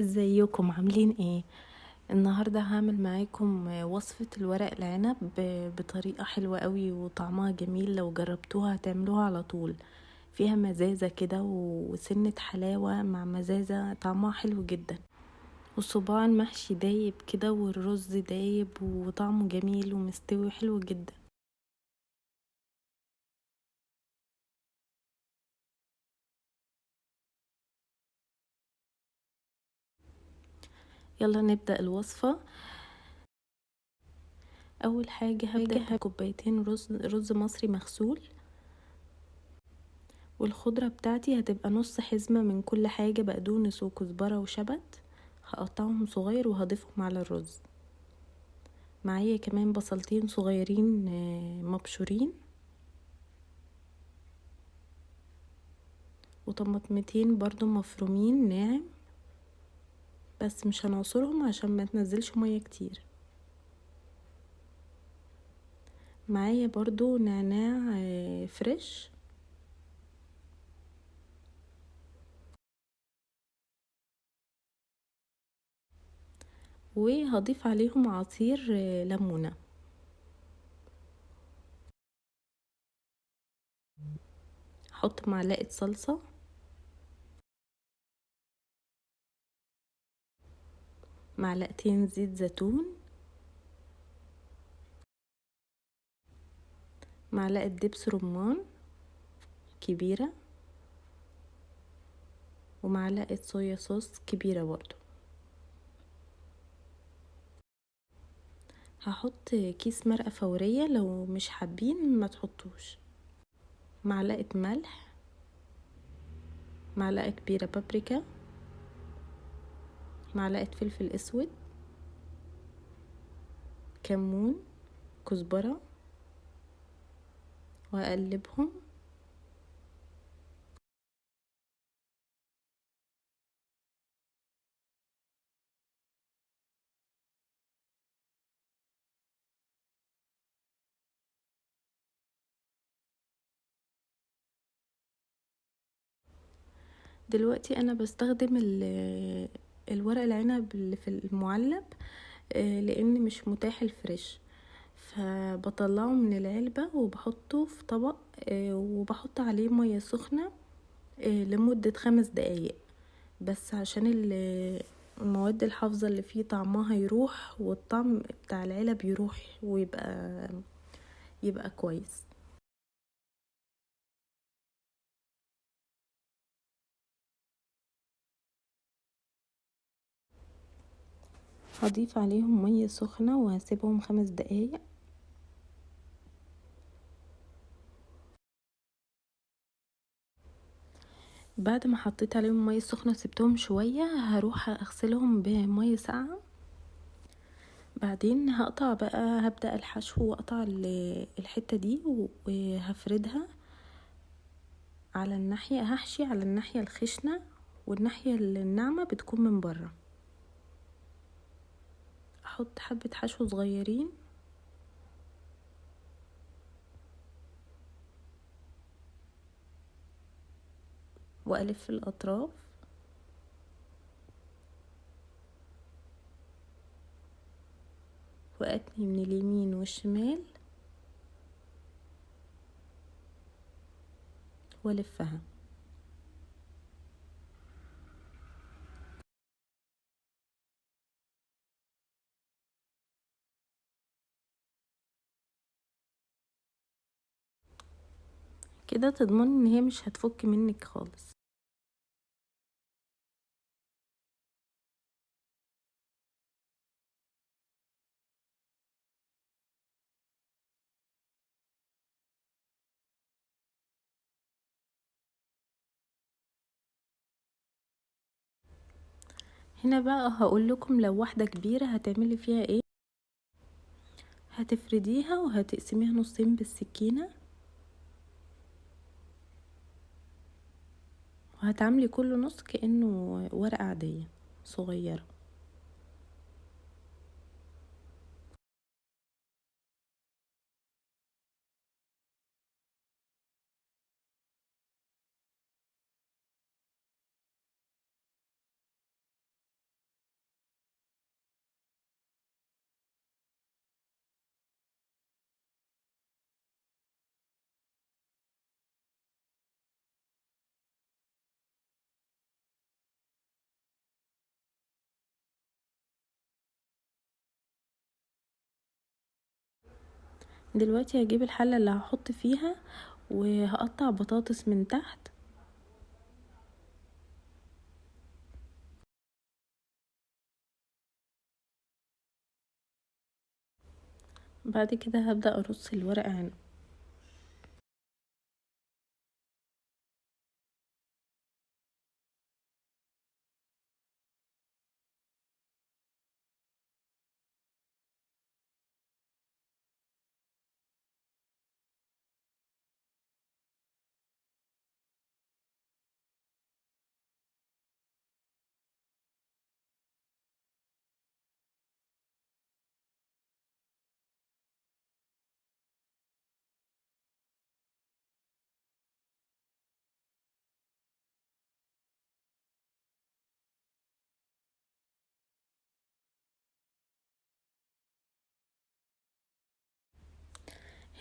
ازيكم عاملين ايه؟ النهارده هعمل معاكم وصفة الورق العنب بطريقة حلوة قوي وطعمها جميل. لو جربتوها هتعملوها على طول. فيها مزازة كده وسنة حلاوة مع مزازة، طعمها حلو جدا. والصباع المحشي دايب كده والرز دايب وطعمه جميل ومستوي حلو جدا. يلا نبدأ الوصفة. اول حاجة هبدأ بكوبايتين رز مصري مغسول. والخضرة بتاعتي هتبقى نص حزمة من كل حاجة، بقدونس وكزبرة وشبت. هقطعهم صغير وهضيفهم على الرز. معايا كمان بصلتين صغيرين مبشورين، وطماطمتين برضو مفرومين ناعم، بس مش هنعصرهم عشان ما تنزلش مية كتير. معايا برضو نعناع فريش، وهضيف عليهم عصير ليمونة. هحط معلقة صلصة، معلقتين زيت زيتون، معلقة دبس رمان كبيرة، ومعلقة صويا صوص كبيرة برضو. هحط كيس مرقة فورية، لو مش حابين ما تحطوش. معلقة ملح، معلقة كبيرة بابريكا، معلقة فلفل اسود، كمون، كزبرة، واقلبهم. دلوقتي انا بستخدم الورق العنب اللي في المعلب، لان مش متاح الفريش. فبطلعه من العلبة وبحطه في طبق، وبحط عليه مية سخنة لمدة 5 دقايق، بس عشان المواد الحافظة اللي فيه طعمها يروح، والطعم بتاع العلب يروح، يبقى كويس. هضيف عليهم مية سخنة وهسيبهم 5 دقايق. بعد ما حطيت عليهم مية سخنة سبتهم شوية، هروح اغسلهم بمية ساقعة. بعدين هقطع بقى، هبدأ الحشو واقطع الحتة دي وهفردها على الناحية، هحشي على الناحية الخشنة، والناحية الناعمة بتكون من بره. احط حبة حشو صغيرين، والف الاطراف، واتني من اليمين والشمال والفها. كده تضمني ان هي مش هتفك منك خالص. هنا بقى هقول لكم، لو واحدة كبيرة هتعملي فيها ايه. هتفرديها وهتقسميها نصين بالسكينة، وهتعملي كل نص كأنه ورقة عادية صغيرة. دلوقتي هجيب الحلة اللي هحط فيها وهقطع بطاطس من تحت. بعد كده هبدأ ارص الورق عنب.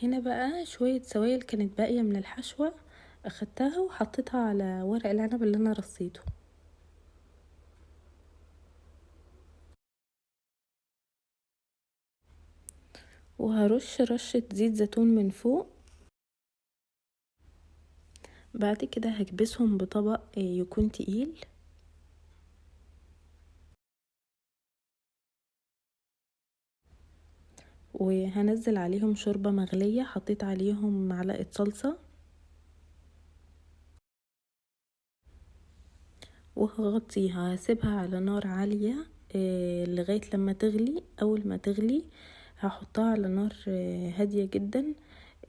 هنا بقى شوية سوائل كانت باقية من الحشوة، اخدتها وحطيتها على ورق العنب اللي انا رصيته. وهرش رشة زيت زيتون من فوق. بعد كده هكبسهم بطبق يكون تقيل. وهنزل عليهم شوربة مغلية، حطيت عليهم معلقة صلصة، وهغطيها هسيبها على نار عالية لغاية لما تغلي. اول ما تغلي هحطها على نار هادية جدا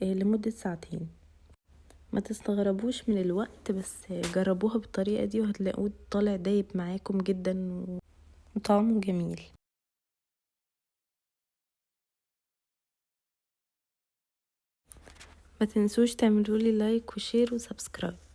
لمدة ساعتين. ما تستغربوش من الوقت، بس جربوها بالطريقة دي وهتلاقوه طالع دايب معاكم جدا وطعمه جميل. ما تنسوش تعملوا لي لايك وشير وسبسكرايب.